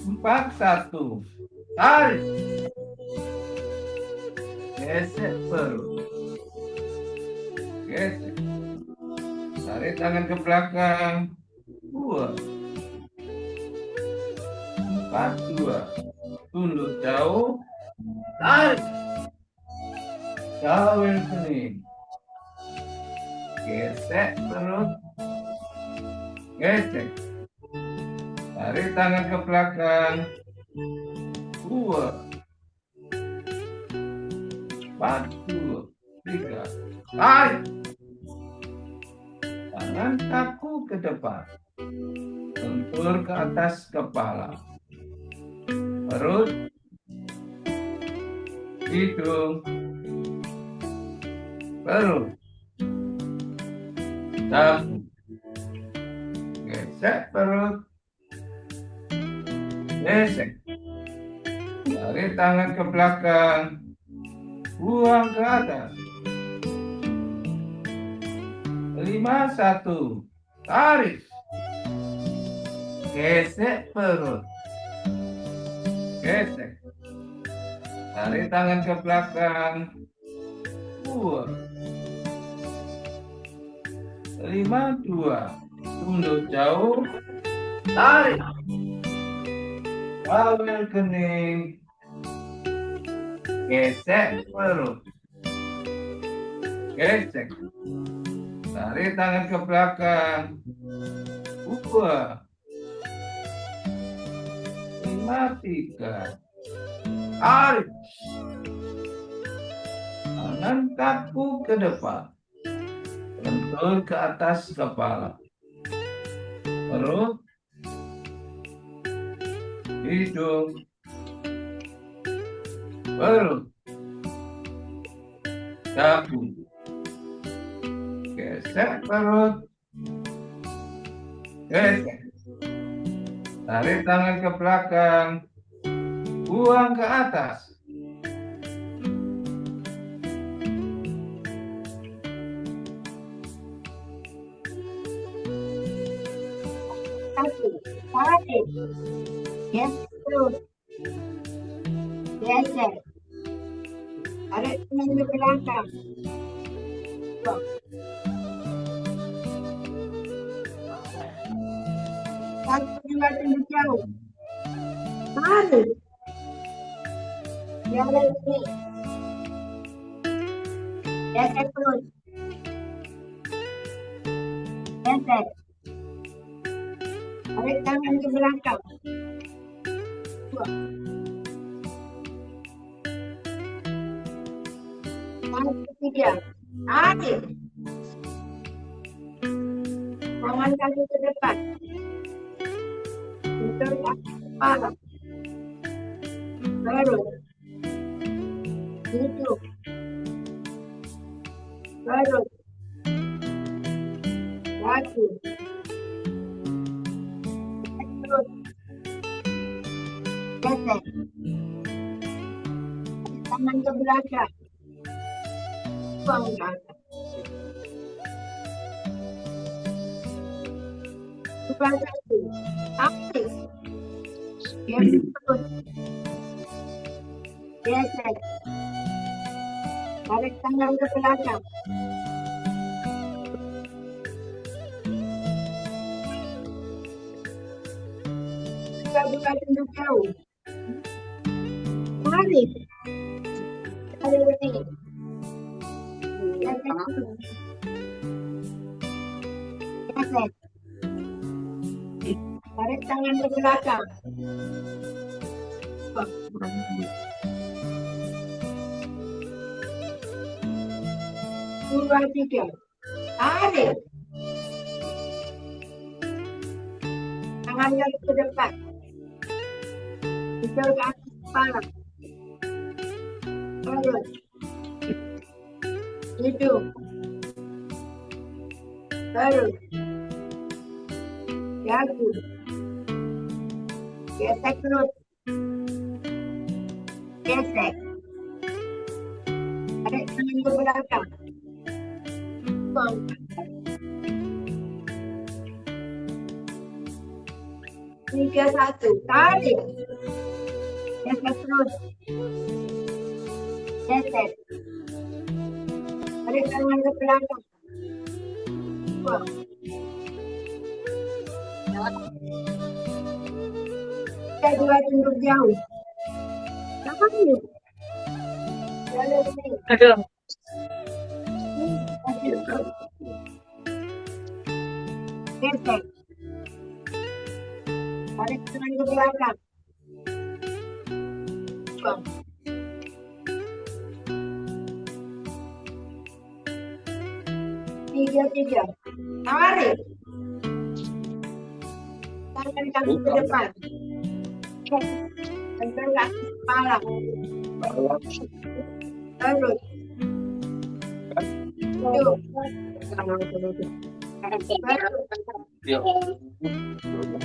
S5: 4-1. Tarik. Gesek perut. Gesek. Tarik tangan ke belakang. Buang. 4-2. Tunduk jauh. Tarik. Jauhin kening. Gesek perut. Gesek. Tarik tangan ke belakang. Buang. 4-2. 3. Tarik. Tangan kaku ke depan. Lentur ke atas kepala. Perut. Hidung. Perut. Dagu. Gesek perut. Gesek. Tarik tangan ke belakang. Buang ke atas. 5-1. Tarik. Gesek perut. Gesek. Tarik tangan ke belakang. Buang. 5-2. Tunduk jauh. Tarik. Bawel kening. Gesek perut. Gesek. Tarik tangan ke belakang. Buang. 5-3. Tarik. Tangan kaku ke depan. Lentur ke atas kepala. Perut. Hidung. Perut. Dagu. Gesek perut. Gesek. Tarik tangan ke belakang. Buang ke atas.
S7: Tarik. Gesek perut. Gesek. Tarik tangan ke belakang. Satu dua tunduk jauh. Tarik. Jalan ini. Gesek perut. Gesek. Tarik tangan ke belakang. Tangan ketiga. Tarik. Tangan kaki ke depan. Lentur ke atas kepala. Perut. Hidung. Perut. Dagu. Perut. Gesek. Tangan ke belakang. Buang ke atas. 2-1. Tarik. Gesek perut. Gesek. Tarik tangan ke belakang. Dua tunduk jauh. Tarik. Tarik ini. Gesek perut. Gesek. Tarik tangan ke belakang. 2-3. Tarik. Tangan kaki ke depan. Pistol ke atas kepala. Perut. Hidung. Perut. Dagu. Gesek perut. Gesek. Tarik tangan ke belakang. Buang. 3-1. Tarik. Gesek terus. Gesek. Tarik tangan ke belakang. Buang. Kita dua tunduk jauh. Kapan ni? Lalu sini. Gesek. Tarik tangan ke belakang. Buang. Tiga. Tarik. Tangan kaki ke depan. Tangan kaki kepala. Perut. Hidung. Perut.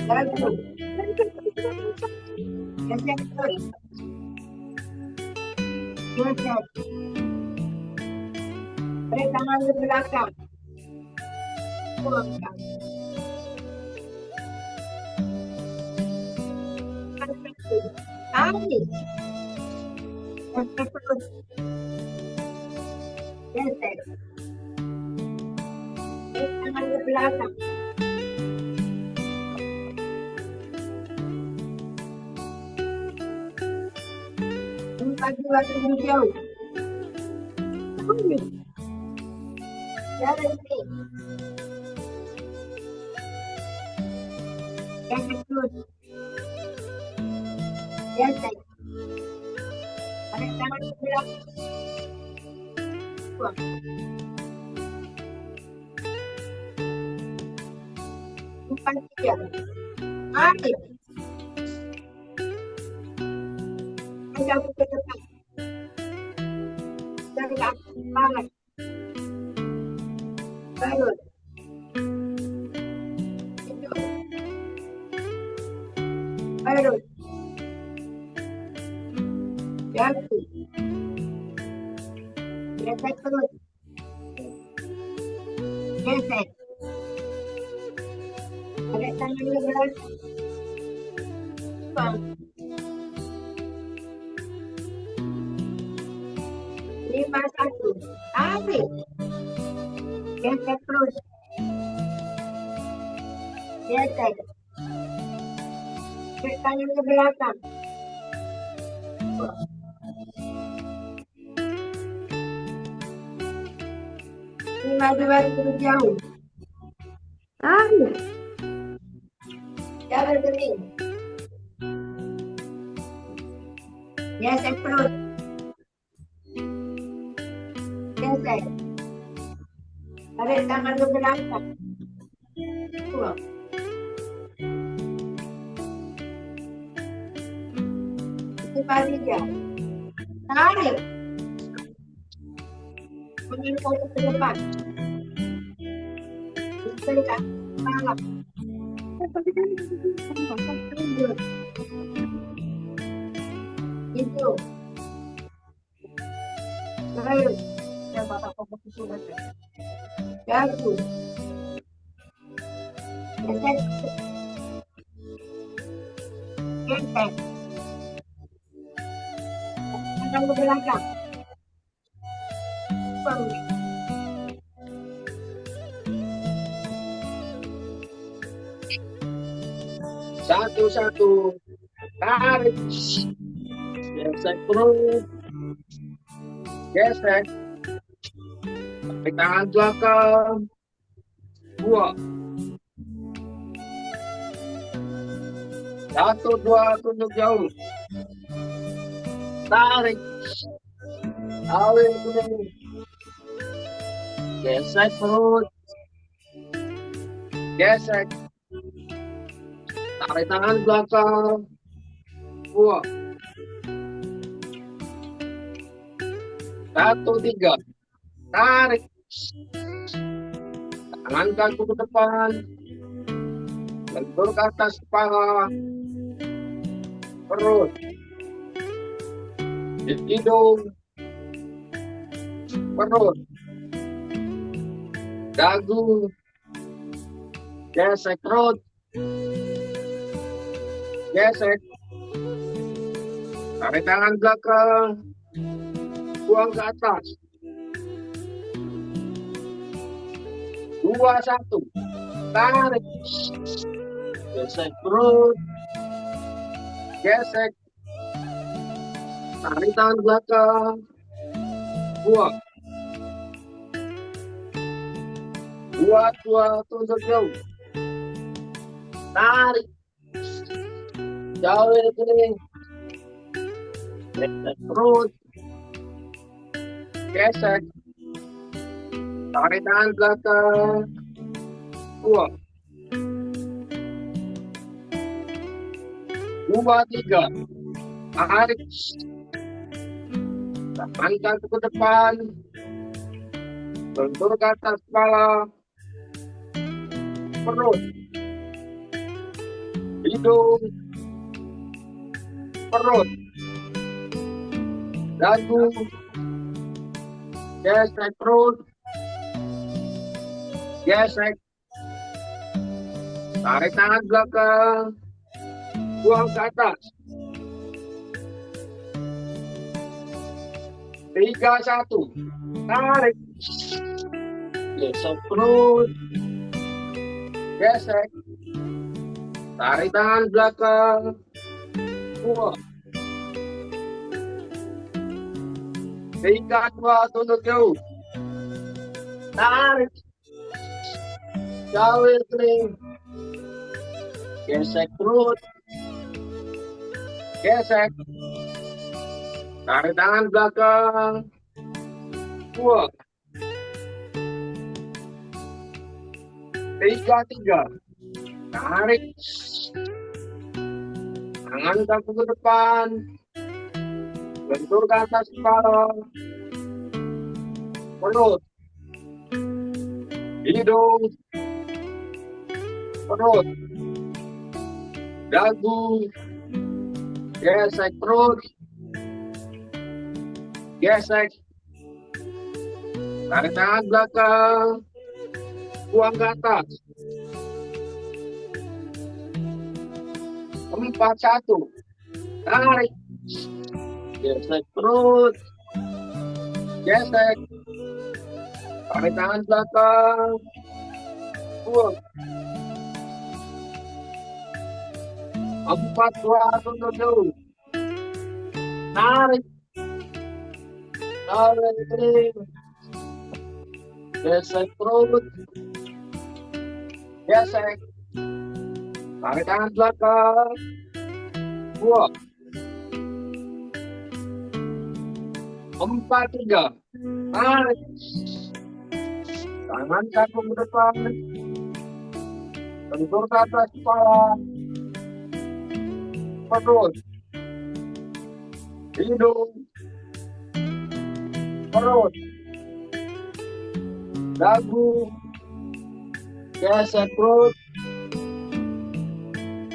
S7: Dagu. Gesek terus. Gesek. Tarik tangan ke belakang. Buangkan. Tarik. Gesek terus. Gesek. Tarik tangan ke belakang. Empat dua tunduk jauh. Tarik. Jalan sini. Gesek terus. Gesek. Tarik tangan ke belakang. Buang. 4-3. Tarik. Tangan ke depan. Tarik ke atas kepala. Perut. Hidung. Perut. Dagu. Gesek perut. Gesek. Tarik tangan ke belakang. Buang. 5-1. Tarik. Gesek perut. Gesek. Tarik tangan ke belakang. Buang. 5-2 tunduk jauh. Tarik. Jalan kening. Gesek perut. Gesek. Tarik tangan ke belakang. Buang. 5-3. Tarik. Tangan kaki ke depan. Pistol ke atas kepala. Perut. Hidung. Perut. Dagu. Gesek. Gesek. Tangan ke belakang. Buang.
S8: 1-1. Tarik. Gesek perut. Gesek. Tarik tangan belakang. Buang. 1-2 tunduk jauh. Tarik. Alih kening. Gesek perut. Gesek. Tarik tangan belakang. Buang. 1, 3. Tarik. Tangan kaki ke depan. Bentur ke atas kepala. Perut. Hidung. Perut. Dagu. Gesek perut. Gesek. Tarik tangan belakang. Buang ke atas. 2, 1. Tarik. Gesek perut. Gesek. Tarik tangan belakang. Buang. 2, tunjuk jauh. Tarik. Jauh dari sini. Gesek perut. Gesek. Tarik tangan belakang. Buang. 2, 3. Tarik. Tangan kaki ke depan. Bentur ke atas kepala. Perut. Hidung. Perut. Dagu. Gesek perut. Gesek. Tarik tangan belakang. Buang ke atas. 3, 1. Tarik. Gesek perut. Gesek. Tarik tangan belakang. Buang. 3, 2, tunduk jauh. Tarik. Jauh kering. Gesek perut. Gesek. Tarik tangan belakang. Buang. 3, 3. Tarik. Tangan kaki ke depan. Bentur ke atas kepala. Perut. Hidung. Perut. Dagu. Gesek perut. Gesek. Tarik tangan belakang. Buang ke atas. 4, 1. Tarik. Gesek perut. Gesek. Tarik tangan belakang. Buang. 4, 2, tunduk jauh. Tarik. Tarik kering. Gesek perut. Gesek. Tarik tangan belakang. Buang. 4, 3. Tarik. Tangan kaki ke depan. Bentur ke atas kepala. Perut. Hidung. Perut. Dagu. Gesek perut.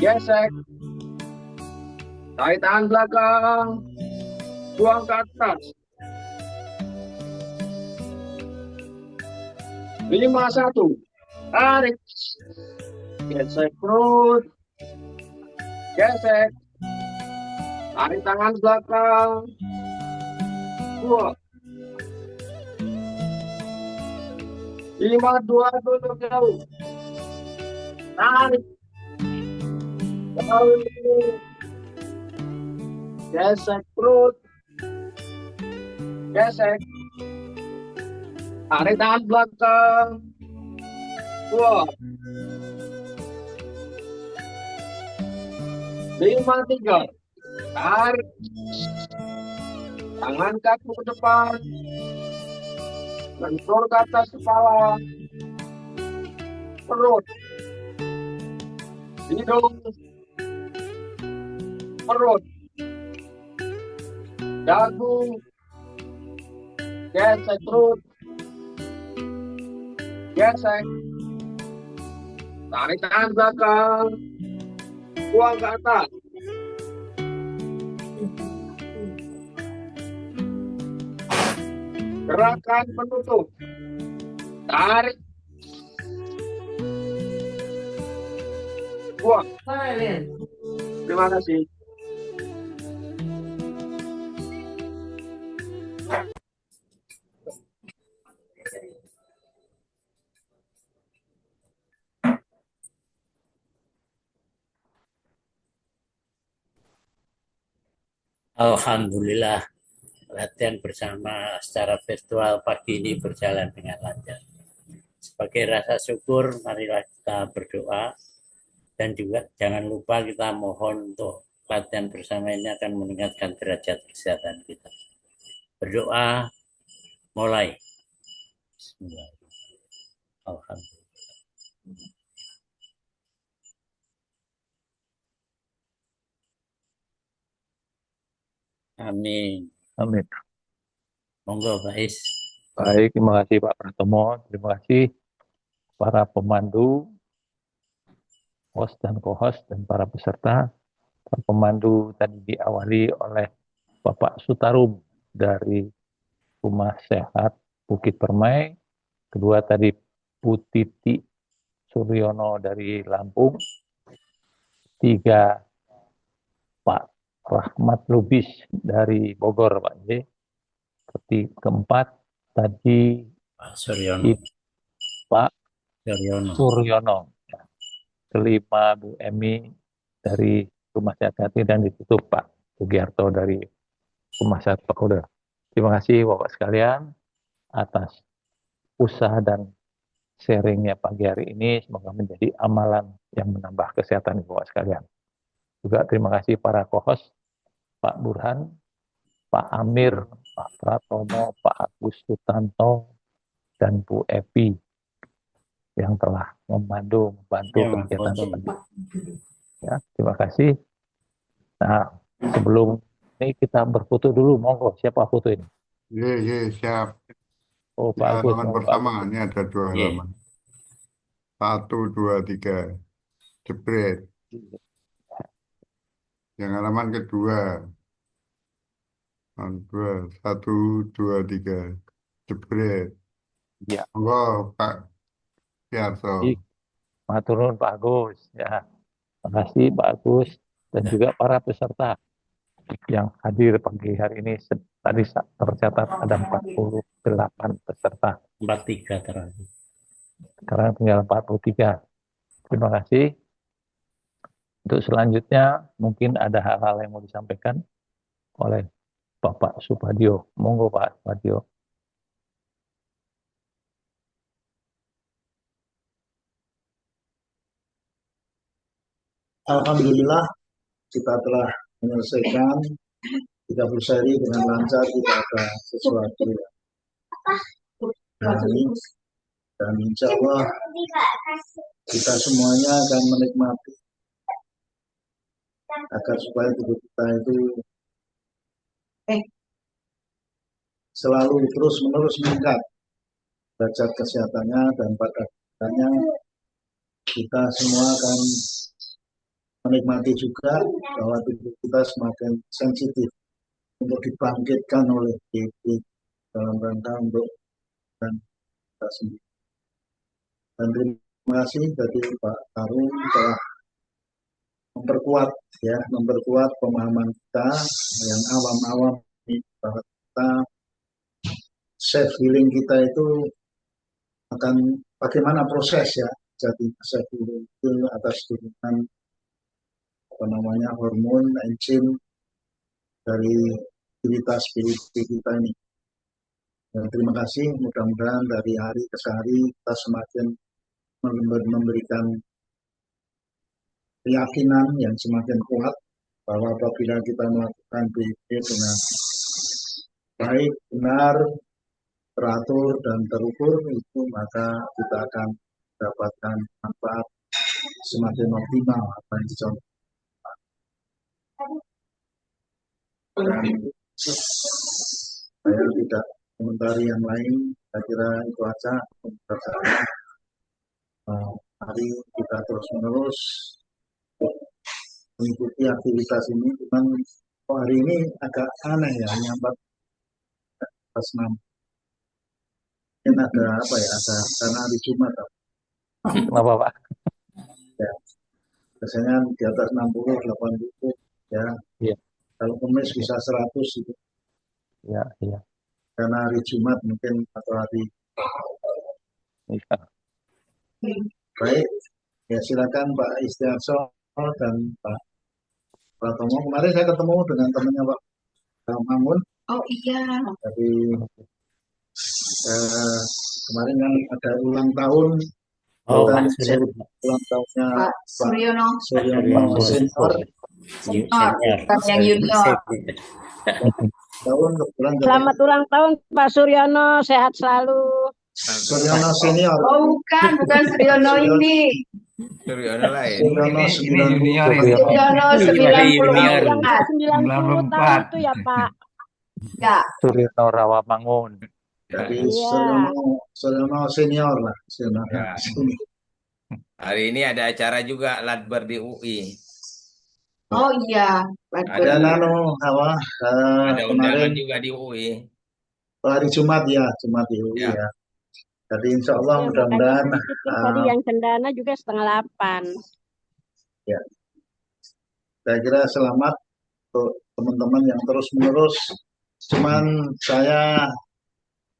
S8: Gesek. Tarik tangan belakang. Buang ke atas. 5, 1. Tarik. Gesek perut. Gesek. Tarik tangan belakang. Buang. 5, 2, tunduk jauh. Tarik. Jauh. Gesek perut. Gesek. Tarik tangan belakang. Buang. 5, 3. Tarik. Tangan kaki ke depan. Bentur ke atas kepala. Perut. Hidung. perut, dagu, gesek perut, gesek, tarik tangan belakang, buang ke atas. Gerakan penutup, tarik, buang.
S4: Silent.
S8: Terima kasih.
S2: Alhamdulillah, latihan bersama secara virtual pagi ini berjalan dengan lancar. Sebagai rasa syukur, marilah kita berdoa. Dan juga jangan lupa kita mohon untuk latihan bersama ini akan meningkatkan derajat kesehatan kita. Berdoa, mulai. Bismillah. Alhamdulillah. Amin.
S1: Amin.
S2: Monggo, Pak Is.
S1: Baik, terima kasih Pak Pratomo. Terima kasih para pemandu, host dan co-host, dan para peserta. Para pemandu tadi diawali oleh Bapak Sutarum dari Rumah Sehat Bukit Permai. Kedua tadi Bu Titi Suryono dari Lampung. Tiga Pak Rahmat Lubis dari Bogor, Pak J. Keempat tadi
S2: Pak Suryono.
S1: Pak
S2: Suryono.
S1: Suryono. Kelima Bu Emi dari Rumah Sehat Hati, dan ditutup Pak Sugiarto dari Rumah Sehat Pakuda. Terima kasih Bapak sekalian atas usaha dan sharingnya pagi hari ini. Semoga menjadi amalan yang menambah kesehatan Bapak sekalian. Juga terima kasih para co-host, Pak Burhan, Pak Amir, Pak Pratomo, Pak Agus Sutanto, dan Bu Epi yang telah membantu kegiatan tadi. Ya, terima kasih. Nah, sebelum ini kita berfoto dulu, monggo. Siapa foto ini?
S9: Iya, siap.
S1: Oh,
S9: Ini
S1: Pak Agus.
S9: halaman pertama, ini ada 2 halaman. 1, 2, 3. Jebret. Yang halaman kedua. 1, 2, 3. Jebret.
S1: Ya.
S9: Monggo, Pak Piarso.
S1: Matur nuwun Pak Agus. Ya. Terima kasih Pak Agus dan juga para peserta yang hadir pagi hari ini. Tadi tercatat ada 48 peserta.
S2: 43 terakhir.
S1: Sekarang tinggal 43. Terima kasih. Untuk selanjutnya mungkin ada hal-hal yang mau disampaikan oleh Bapak Supadio. Monggo Pak Supadio.
S10: Alhamdulillah kita telah menyelesaikan 30 seri dengan lancar, tidak ada sesuatu yang lain, dan insya Allah kita semuanya akan menikmati agar supaya tubuh kita itu selalu terus-menerus meningkat derajat kesehatannya, dan pada akhirnya kita semua akan menikmati juga bahwa tubuh kita semakin sensitif untuk dibangkitkan oleh diri dalam rangka untuk dan kita sendiri. Dan terima kasih dari Pak Tarung telah memperkuat pemahaman kita yang awam-awam bahwa kita self healing kita itu akan bagaimana proses ya. Jadi self healing itu atas turunan hormon, enzim dari aktivitas spiritual kita ini. Dan terima kasih, mudah-mudahan dari hari ke hari kita semakin memberikan keyakinan yang semakin kuat bahwa apabila kita melakukan BID dengan baik, benar, teratur, dan terukur, itu maka kita akan mendapatkan manfaat semakin optimal apa yang dicontohkan. Dan saya tidak komentari yang lain, saya kira itu aja pembicaraan. Mari kita terus menerus mengikuti aktivitas ini. Cuman hari ini agak aneh ya, nyambat pas 6. Mungkin ada apa ya, ada karena hari Jumat.
S1: Kenapa Pak?
S10: Ya, biasanya di atas 60, 80 ya.
S1: Iya.
S10: Kalau Kamis bisa 100 itu.
S1: Iya, iya.
S10: Karena hari Jumat mungkin atau hari.
S1: Iya.
S10: Baik, ya silakan Pak Istiarso dan Pak Pratomo. Kemarin saya ketemu dengan temannya Pak Mangun.
S7: Oh iya.
S10: Jadi kemarin kan ada ulang tahun.
S2: Oh,
S10: dan
S2: sudah.
S10: ulang tahunnya
S7: Pak Suryono.
S10: Suryono senior.
S7: Bukan yang junior.
S10: Tahun kebetulan jadi
S11: Selamat ulang tahun Pak Suryono, sehat selalu.
S10: Suryono senior.
S7: Oh bukan Suryono ini.
S5: Suryono lain.
S10: Suryono
S5: Ini junior ya.
S7: Suryono
S11: 90 tahun itu ya Pak.
S7: Ya.
S1: Suryono Rawamangun.
S10: Jadi
S11: Iya.
S10: Suryono senior lah. Suryono
S5: Ya.
S10: senior.
S5: Hari ini ada acara juga Ladber di UI.
S7: Oh iya.
S10: Ada nano apa
S5: Ada undangan
S10: kemarin
S5: juga di UI.
S10: hari Jumat ya, Jumat di UI
S5: Ya.
S10: ya. Jadi insya Allah
S11: Ya,
S10: mudah-mudahan
S11: makanya sedikit tadi yang cendana juga 7:30.
S10: ya. Saya kira selamat untuk teman-teman yang terus-menerus. Cuman saya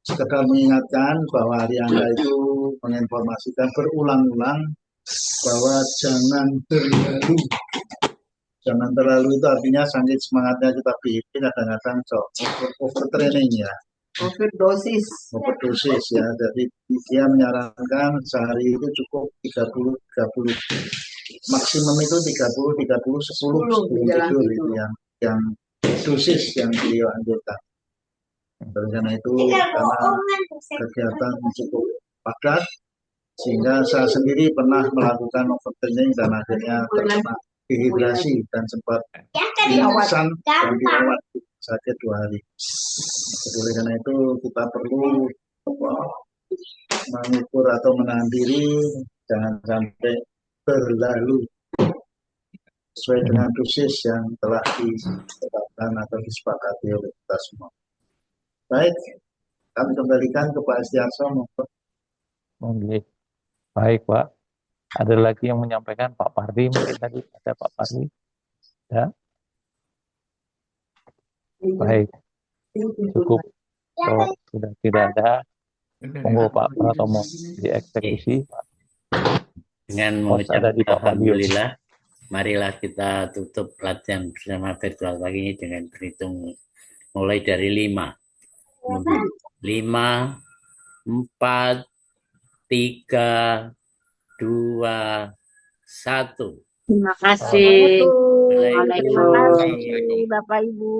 S10: sekedar mengingatkan bahwa Hari Angka itu menginformasikan berulang-ulang bahwa jangan terlalu. Jangan terlalu itu artinya saking semangatnya kita bikin kadang-kadang overtraining ya.
S7: Overdosis.
S10: Overdosis ya. Jadi dia menyarankan sehari itu cukup 30 maksimum itu 30 10 tidur itu yang dosis yang beliau anjurkan. Oleh karena itu karena kegiatan cukup padat sehingga saya sendiri pernah melakukan overtraining dan akhirnya terkena dehidrasi dan sempat pingsan dan dirawat sakit 2 hari. Oleh karena itu kita perlu mengukur atau menahan diri, jangan sampai terlalu sesuai dengan dosis yang telah ditetapkan atau disepakati oleh kita semua. Baik, kami kembalikan ke Pak Istiarso.
S1: Oke. Baik Pak. Ada lagi yang menyampaikan Pak Pardi mungkin tadi ada Pak Pardi. Ya. Baik. Cukup. Oh, sudah tidak ada. Monggo Pak Pratomo dieksekusi.
S2: Dengan
S1: Pos ada di
S2: mengucap
S1: Pak Fabio.
S2: alhamdulillah, marilah kita tutup latihan bersama virtual pagi ini dengan berhitung mulai dari 5. 5, 4, 3, 2, 1.
S7: Terima kasih.
S11: Terima kasih Bapak Ibu.